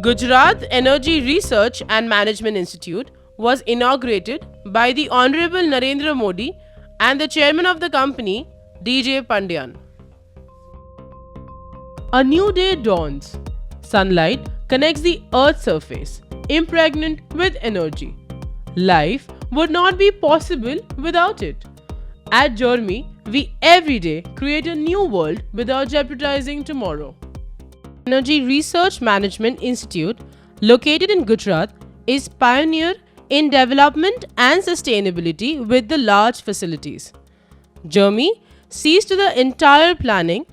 Gujarat Energy Research and Management Institute was inaugurated by the Honorable Narendra Modi and the chairman of the company, DJ Pandyan. A new day dawns. Sunlight connects the Earth's surface, impregnant with energy. Life would not be possible without it. At GERMI, we every day create a new world without jeopardizing tomorrow. Energy Research Management Institute, located in Gujarat, is pioneer in development and sustainability with the large facilities. GERMI sees to the entire planning,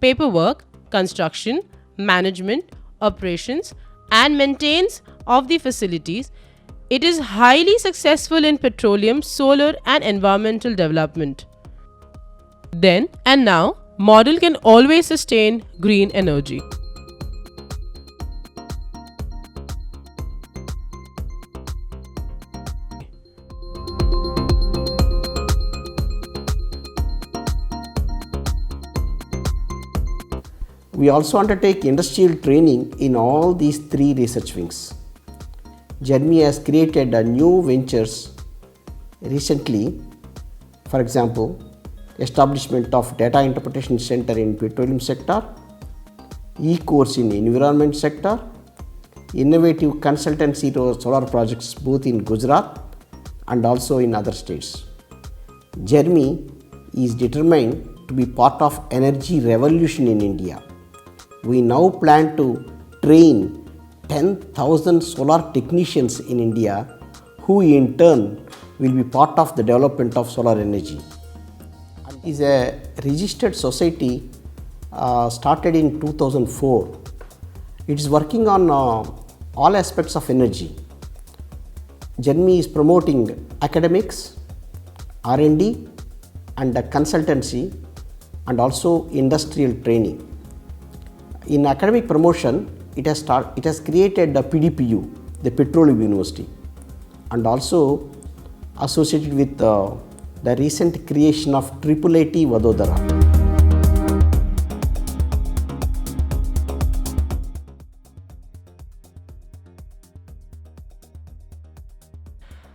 paperwork, construction, management, operations, and maintenance of the facilities. It is highly successful in petroleum, solar, and environmental development. Then and now, model can always sustain green energy. We also undertake industrial training in all these three research wings. GERMI has created new ventures recently, for example, establishment of Data Interpretation Center in Petroleum sector, e-course in Environment sector, innovative consultancy to solar projects both in Gujarat and also in other states. GERMI is determined to be part of energy revolution in India. We now plan to train 10,000 solar technicians in India who in turn will be part of the development of solar energy. It is a registered society started in 2004. It is working on all aspects of energy. GERMI is promoting academics, R&D and consultancy and also industrial training. In academic promotion, it has created the PDPU, the Petroleum University, and also associated with the recent creation of IIIT Vadodara.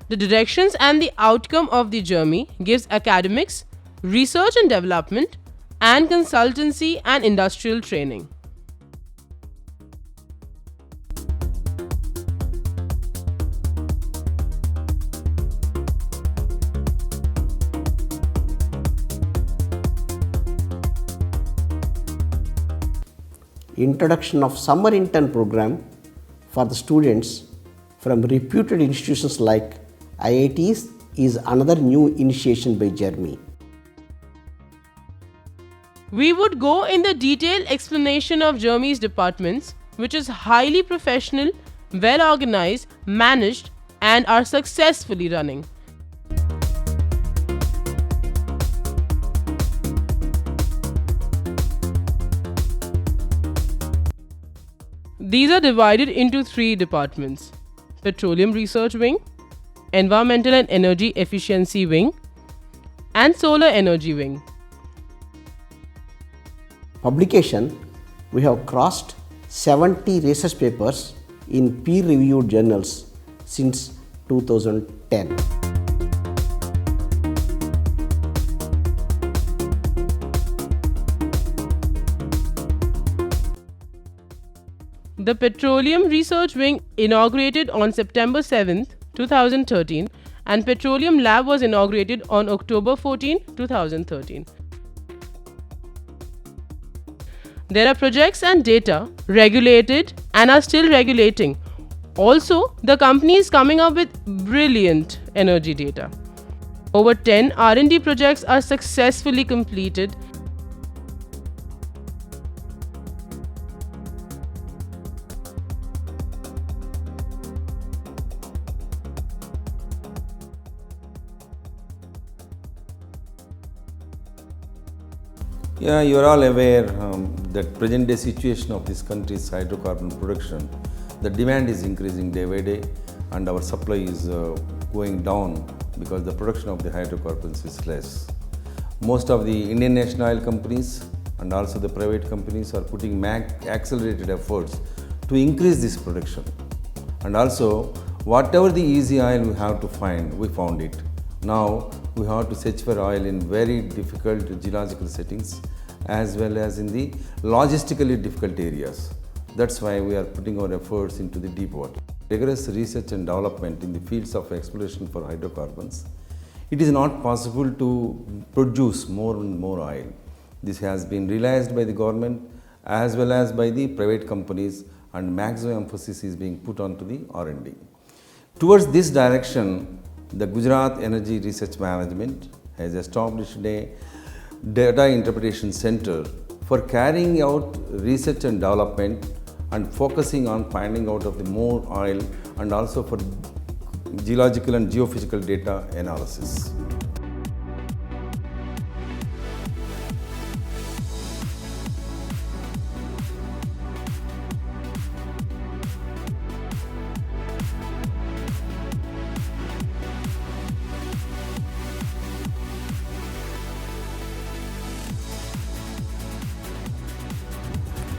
The directions and the outcome of the GERMI gives academics, research and development, and consultancy and industrial training. Introduction of summer intern program for the students from reputed institutions like IITs is another new initiation by GERMI. We would go in the detailed explanation of GERMI's departments, which is highly professional, well organized, managed, and are successfully running. These are divided into three departments: Petroleum Research Wing, Environmental and Energy Efficiency Wing, and Solar Energy Wing. Publication: we have crossed 70 research papers in peer-reviewed journals since 2010. The Petroleum Research Wing inaugurated on September 7, 2013, and Petroleum Lab was inaugurated on October 14, 2013. There are projects and data regulated and are still regulating. Also, the company is coming up with brilliant energy data. Over 10 R&D projects are successfully completed. Yeah, you are all aware that present day situation of this country's hydrocarbon production, the demand is increasing day by day and our supply is going down because the production of the hydrocarbons is less. Most of the Indian national oil companies and also the private companies are putting accelerated efforts to increase this production. And also, whatever the easy oil we have to find, we found it. Now we have to search for oil in very difficult geological settings as well as in the logistically difficult areas. That's why we are putting our efforts into the deep water. Rigorous research and development in the fields of exploration for hydrocarbons. It is not possible to produce more and more oil. This has been realized by the government as well as by the private companies, and maximum emphasis is being put onto the R&D. Towards this direction, the Gujarat Energy Research Management has established a data interpretation center for carrying out research and development and focusing on finding out of the more oil, and also for geological and geophysical data analysis.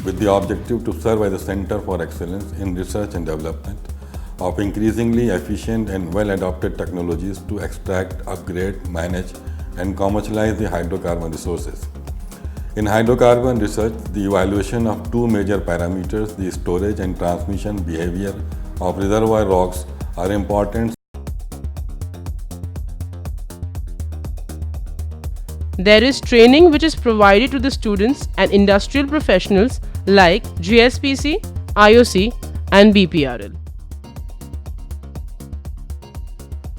With the objective to serve as a center for excellence in research and development of increasingly efficient and well-adopted technologies to extract, upgrade, manage, and commercialize the hydrocarbon resources. In hydrocarbon research, the evaluation of two major parameters, the storage and transmission behavior of reservoir rocks, are important. There is training which is provided to the students and industrial professionals like GSPC, IOC, and BPRL.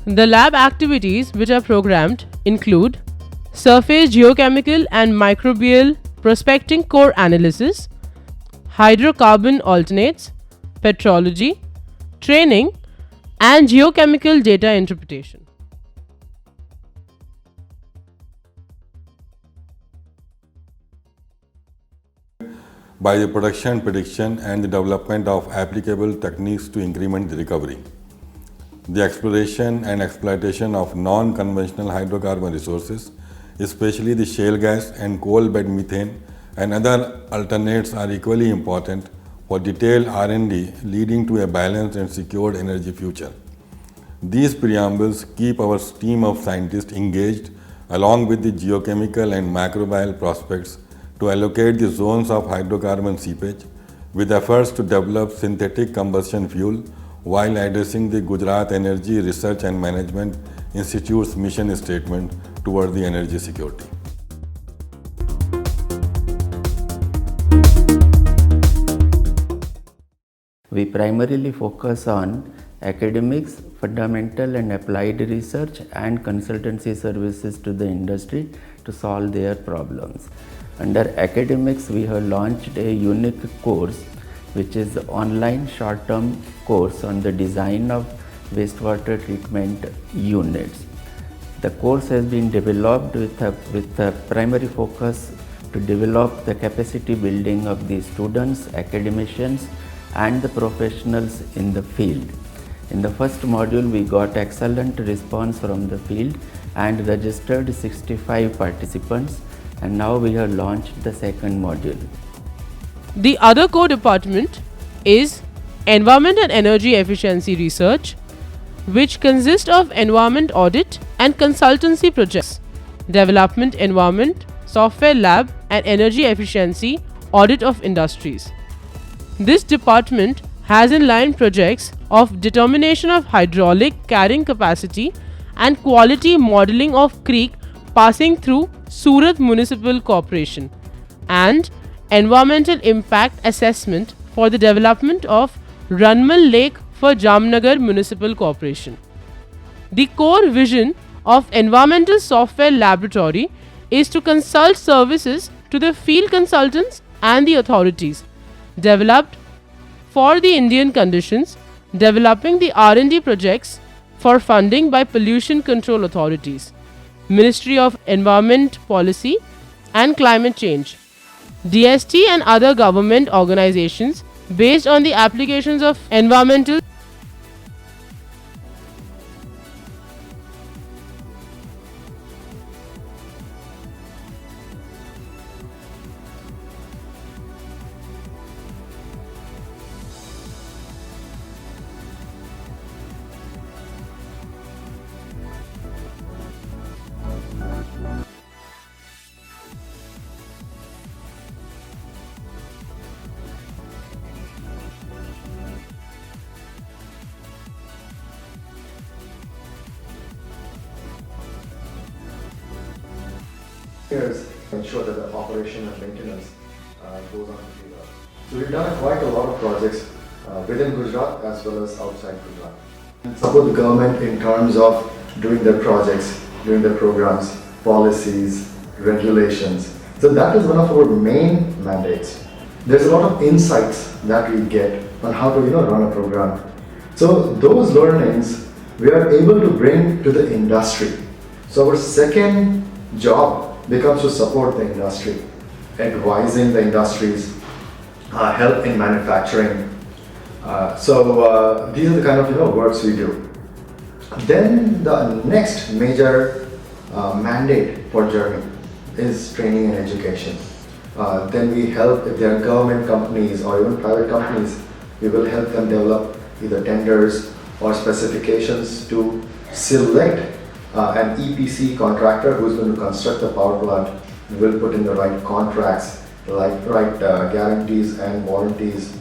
The lab activities which are programmed include surface geochemical and microbial prospecting core analysis, hydrocarbon alternates, petrology, training, and geochemical data interpretation. By the production, prediction, and the development of applicable techniques to increment the recovery. The exploration and exploitation of non-conventional hydrocarbon resources, especially the shale gas and coal bed methane and other alternates, are equally important for detailed R&D leading to a balanced and secured energy future. These preambles keep our team of scientists engaged along with the geochemical and microbial prospects to allocate the zones of hydrocarbon seepage, with efforts to develop synthetic combustion fuel while addressing the Gujarat Energy Research and Management Institute's mission statement toward the energy security. We primarily focus on academics, fundamental and applied research, and consultancy services to the industry to solve their problems. Under academics, we have launched a unique course which is an online short-term course on the design of wastewater treatment units. The course has been developed with a primary focus to develop the capacity building of the students, academicians, and the professionals in the field. In the first module, we got excellent response from the field and registered 65 participants, and now we have launched the second module. The other core department is Environment and Energy Efficiency Research, which consists of environment audit and consultancy projects, development environment, software lab, and energy efficiency audit of industries. This department has in line projects of determination of hydraulic carrying capacity and quality modeling of creek passing through Surat Municipal Corporation, and environmental impact assessment for the development of Ranmal Lake for Jamnagar Municipal Corporation. The core vision of Environmental Software Laboratory is to consult services to the field consultants and the authorities, developed for the Indian conditions, developing the R&D projects for funding by pollution control authorities, Ministry of Environment Policy and Climate Change, DST, and other government organizations based on the applications of environmental engineers ensure that the operation and maintenance goes on pretty well. So we've done quite a lot of projects within Gujarat as well as outside Gujarat. Support the government in terms of doing their projects, doing their programs, policies, regulations. So that is one of our main mandates. There's a lot of insights that we get on how to run a program. So those learnings we are able to bring to the industry. So our second job becomes to support the industry, advising the industries, help in manufacturing. So these are the kind of works we do. Then the next major mandate for GERMI is training and education. Then we help, if they are government companies or even private companies, we will help them develop either tenders or specifications to select an EPC contractor who is going to construct the power plant. We will put in the right contracts, right guarantees and warranties.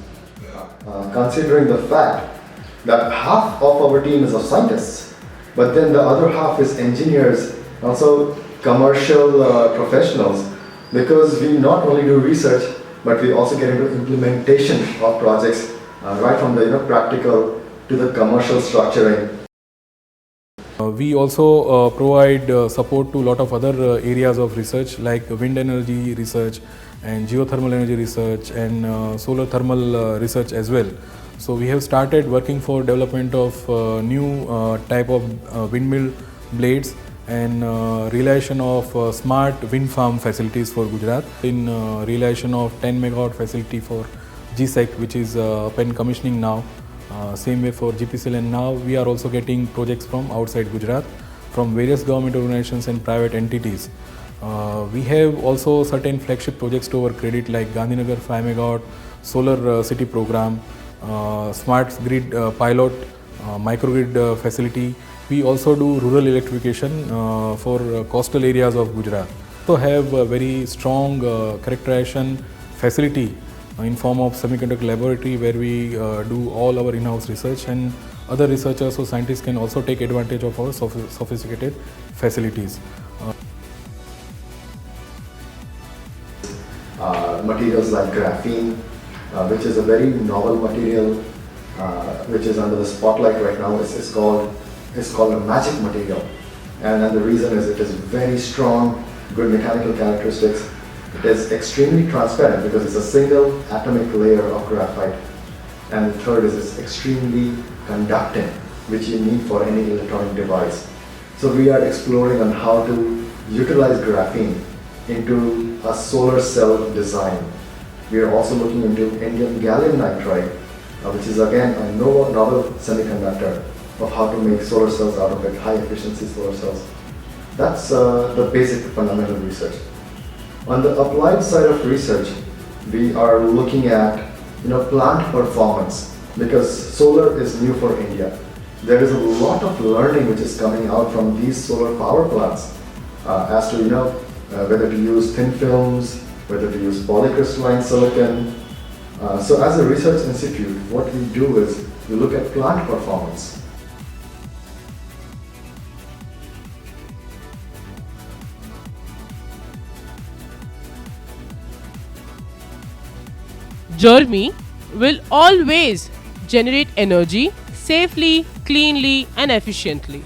Considering the fact that half of our team is of scientists, but then the other half is engineers, also commercial professionals, because we not only do research, but we also get into implementation of projects, right from the practical to the commercial structuring. We also provide support to a lot of other areas of research like wind energy research and geothermal energy research and solar thermal research as well. So we have started working for development of new type of windmill blades and realization of smart wind farm facilities for Gujarat, in realization of 10 megawatt facility for GSEC, which is up and commissioning now. Same way for GPCL, and now we are also getting projects from outside Gujarat, from various government organizations and private entities. We have also certain flagship projects to our credit like Gandhinagar 5 megawatt solar city program, smart grid pilot, microgrid facility. We also do rural electrification for coastal areas of Gujarat. So have a very strong characterization facility in form of semiconductor laboratory where we do all our in-house research, and other researchers or scientists can also take advantage of our sophisticated facilities. Materials like graphene, which is a very novel material, which is under the spotlight right now. It's called a magic material, and the reason is it is very strong, good mechanical characteristics. It is extremely transparent because it's a single atomic layer of graphite, and the third is it's extremely conducting, which you need for any electronic device. So we are exploring on how to utilize graphene into a solar cell design. We are also looking into indium gallium nitride, which is again a novel semiconductor, of how to make solar cells out of it, high efficiency solar cells. That's the basic fundamental research. On the applied side of research, we are looking at plant performance, because solar is new for India. There is a lot of learning which is coming out from these solar power plants as to whether to use thin films, whether to use polycrystalline silicon. So as a research institute, what we do is we look at plant performance. GERMI will always generate energy safely, cleanly and efficiently.